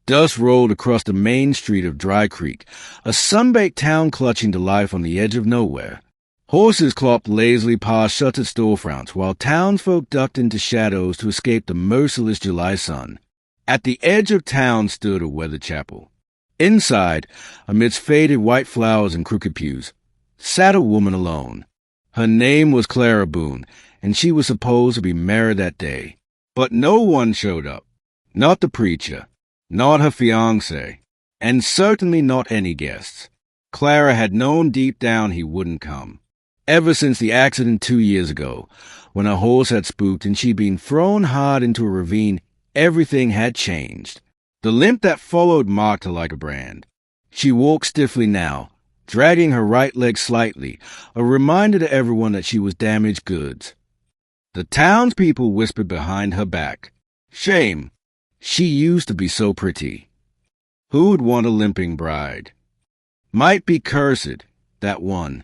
Dust rolled across the main street of Dry Creek, a sunbaked town clutching to life on the edge of nowhere. Horses clopped lazily past shuttered storefronts, while townsfolk ducked into shadows to escape the merciless July sun. At the edge of town stood a weather chapel. Inside, amidst faded white flowers and crooked pews, sat a woman alone. Her name was Clara Boone, and she was supposed to be married that day. But no one showed up. Not the preacher, not her fiancé, and certainly not any guests. Clara had known deep down he wouldn't come. Ever since the accident 2 years ago, when her horse had spooked and she'd been thrown hard into a ravine, everything had changed. The limp that followed marked her like a brand. She walked stiffly now, dragging her right leg slightly, a reminder to everyone that she was damaged goods. The townspeople whispered behind her back, "Shame! She used to be so pretty." Who would want a limping bride? Might be cursed, that one.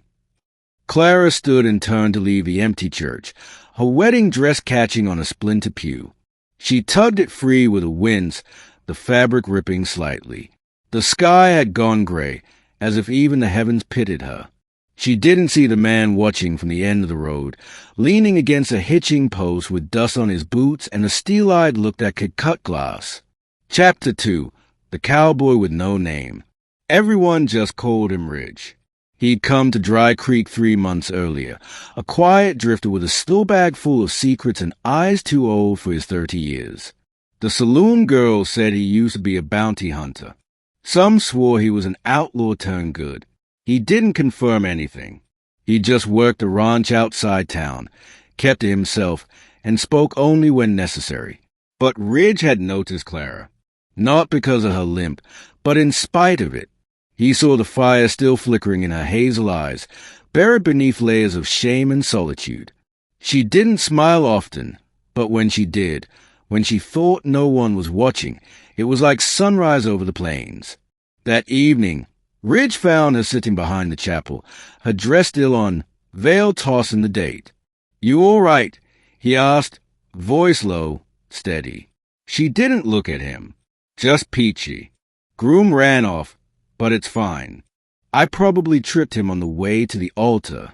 Clara stood and turned to leave the empty church, her wedding dress catching on a splinter pew. She tugged it free with a wince, the fabric ripping slightly. The sky had gone gray, as if even the heavens pitied her. She didn't see the man watching from the end of the road, leaning against a hitching post with dust on his boots and a steel-eyed look that could cut glass. Chapter 2. The Cowboy with No Name. Everyone just called him Ridge. He'd come to Dry Creek 3 months earlier, a quiet drifter with a still bag full of secrets and eyes too old for his 30 years. The saloon girls said he used to be a bounty hunter. Some swore he was an outlaw turned good. He didn't confirm anything. He just worked a ranch outside town, kept to himself, and spoke only when necessary. But Ridge had noticed Clara, not because of her limp, but in spite of it. He saw the fire still flickering in her hazel eyes, buried beneath layers of shame and solitude. She didn't smile often, but when she did, when she thought no one was watching, it was like sunrise over the plains. That evening, Ridge found her sitting behind the chapel, her dress still on, veil tossing the date. "You all right?" he asked, voice low, steady. She didn't look at him. "Just peachy. Groom ran off, but it's fine. I probably tripped him on the way to the altar."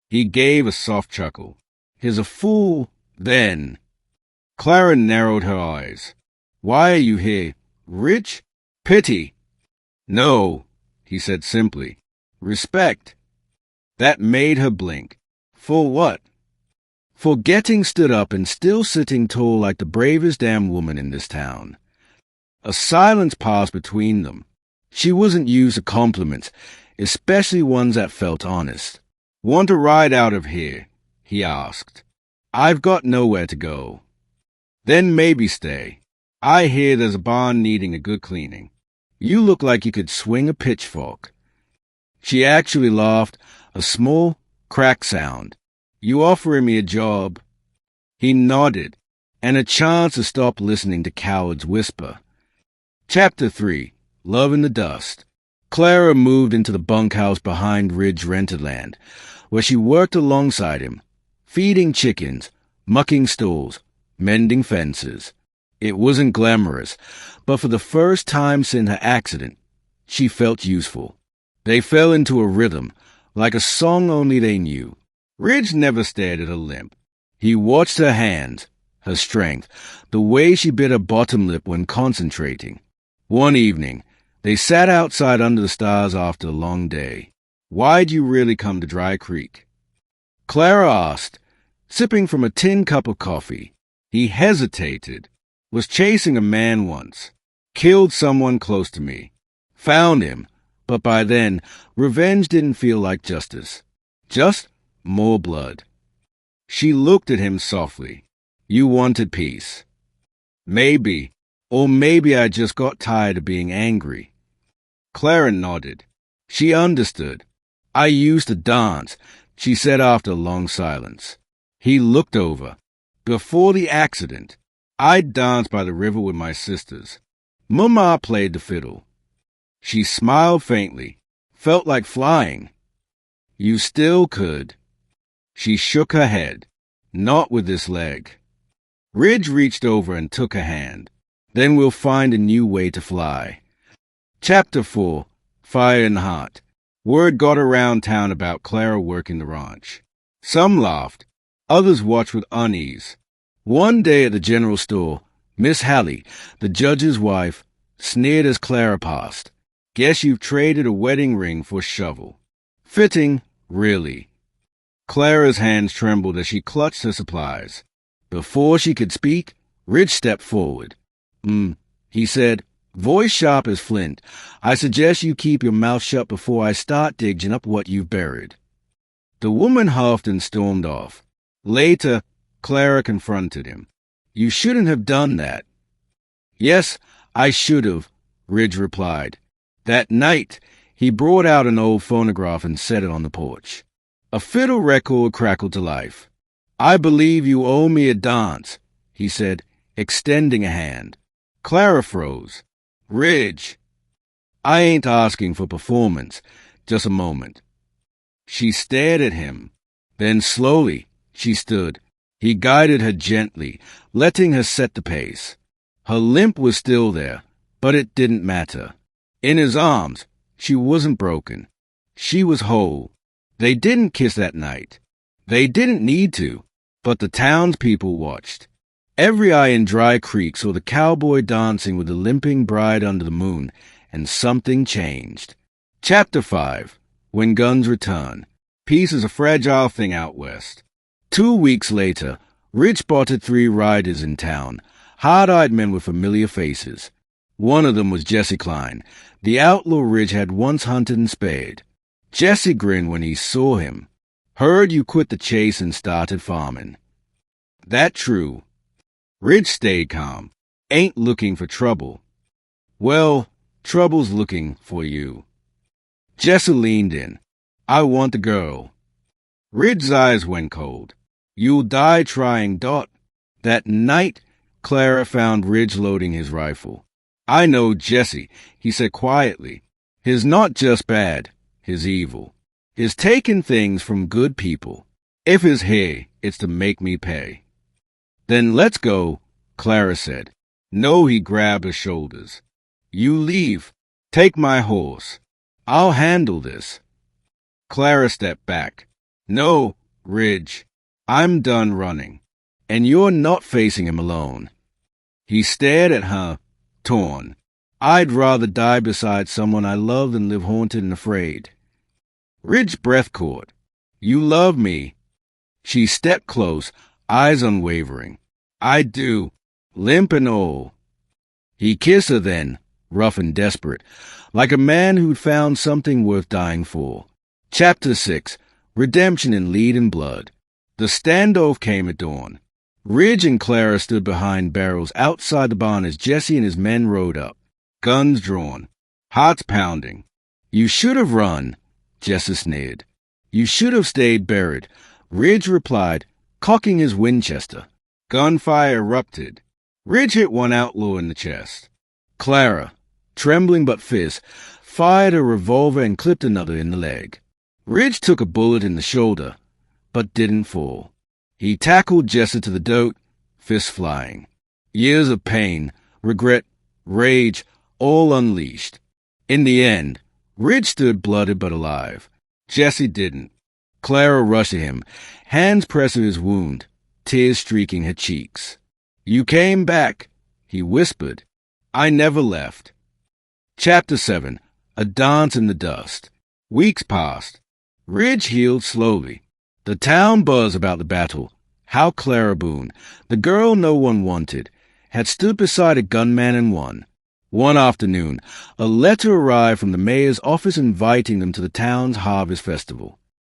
He gave a soft chuckle. "He's a fool, then." Clara narrowed her eyes. "Why are you here? Rich? Pity?" "No," he said simply. "Respect." That made her blink. For what? For getting stood up and still sitting tall like the bravest damn woman in this town. A silence passed between them. She wasn't used to compliments, especially ones that felt honest. "Want to ride out of here?" he asked. "I've got nowhere to go." "Then maybe stay. I hear there's a barn needing a good cleaning. You look like you could swing a pitchfork." She actually laughed, a small, crack sound. "You offering me a job?" He nodded, and a chance to stop listening to cowards whisper. Chapter 3. Love in the Dust. Clara moved into the bunkhouse behind Ridge rented land, where she worked alongside him, feeding chickens, mucking stalls, mending fences. It wasn't glamorous, but for the first time since her accident, she felt useful. They fell into a rhythm, like a song only they knew. Ridge never stared at her limp. He watched her hands, her strength, the way she bit her bottom lip when concentrating. One evening, they sat outside under the stars after a long day. "Why'd you really come to Dry Creek?" Clara asked, sipping from a tin cup of coffee. He hesitated. "Was chasing a man once. Killed someone close to me. Found him, but by then, revenge didn't feel like justice. Just more blood." She looked at him softly. "You wanted peace." "Maybe. Or maybe I just got tired of being angry." Clara nodded. She understood. "I used to dance," she said after a long silence. He looked over. "Before the accident, I'd dance by the river with my sisters. Mama played the fiddle." She smiled faintly. "Felt like flying." "You still could." She shook her head. "Not with this leg." Ridge reached over and took her hand. Then we'll find a new way to fly. Chapter 4. Fire in the Heart. Word got around town about Clara working the ranch. Some laughed. Others watched with unease. One day at the general store, Miss Hallie, the judge's wife, sneered as Clara passed. Guess you've traded a wedding ring for a shovel. Fitting, really. Clara's hands trembled as she clutched her supplies. Before she could speak, Rich stepped forward. He said, voice sharp as flint, I suggest you keep your mouth shut before I start digging up what you've buried. The woman huffed and stormed off. Later, Clara confronted him. You shouldn't have done that. Yes, I should have, Ridge replied. That night, he brought out an old phonograph and set it on the porch. A fiddle record crackled to life. I believe you owe me a dance, he said, extending a hand. Clara froze. Ridge. I ain't asking for performance, just a moment. She stared at him. Then slowly, she stood. He guided her gently, letting her set the pace. Her limp was still there, but it didn't matter. In his arms, she wasn't broken. She was whole. They didn't kiss that night. They didn't need to, but the townspeople watched. Every eye in Dry Creek saw the cowboy dancing with the limping bride under the moon, and something changed. Chapter 5. When Guns Return. Peace is a fragile thing out west. 2 weeks later, Rich spotted 3 riders in town, hard-eyed men with familiar faces. One of them was Jesse Klein, the outlaw Ridge had once hunted and spared. Jesse grinned when he saw him. Heard you quit the chase and started farming. That true. Ridge stayed calm. Ain't looking for trouble. Well, trouble's looking for you. Jesse leaned in. I want the girl. Ridge's eyes went cold. You'll die trying. That night, Clara found Ridge loading his rifle. I know Jesse, he said quietly. His not just bad, his evil. His taking things from good people. If his here, it's to make me pay. Then let's go, Clara said. No, he grabbed her shoulders. You leave. Take my horse. I'll handle this. Clara stepped back. No, Ridge. I'm done running. And you're not facing him alone. He stared at her, torn. I'd rather die beside someone I love than live haunted and afraid. Ridge's breath caught. You love me. She stepped close, eyes unwavering. I do, limp and all. He kissed her then, rough and desperate, like a man who'd found something worth dying for. Chapter 6. Redemption in Lead and Blood. The standoff came at dawn. Ridge and Clara stood behind barrels outside the barn as Jesse and his men rode up, guns drawn, hearts pounding. You should have run, Jesse sneered. You should have stayed buried, Ridge replied, cocking his Winchester. Gunfire erupted. Ridge hit one outlaw in the chest. Clara, trembling but fierce, fired a revolver and clipped another in the leg. Ridge took a bullet in the shoulder, but didn't fall. He tackled Jesse to the dirt, fists flying. Years of pain, regret, rage, all unleashed. In the end, Ridge stood blooded but alive. Jesse didn't. Clara rushed at him, hands pressing his wound, tears streaking her cheeks. You came back, he whispered. I never left. Chapter 7. A Dance in the Dust. Weeks passed. Ridge healed slowly. The town buzzed about the battle. How Clara Boone, the girl no one wanted, had stood beside a gunman and won. One afternoon, a letter arrived from the mayor's office inviting them to the town's harvest festival.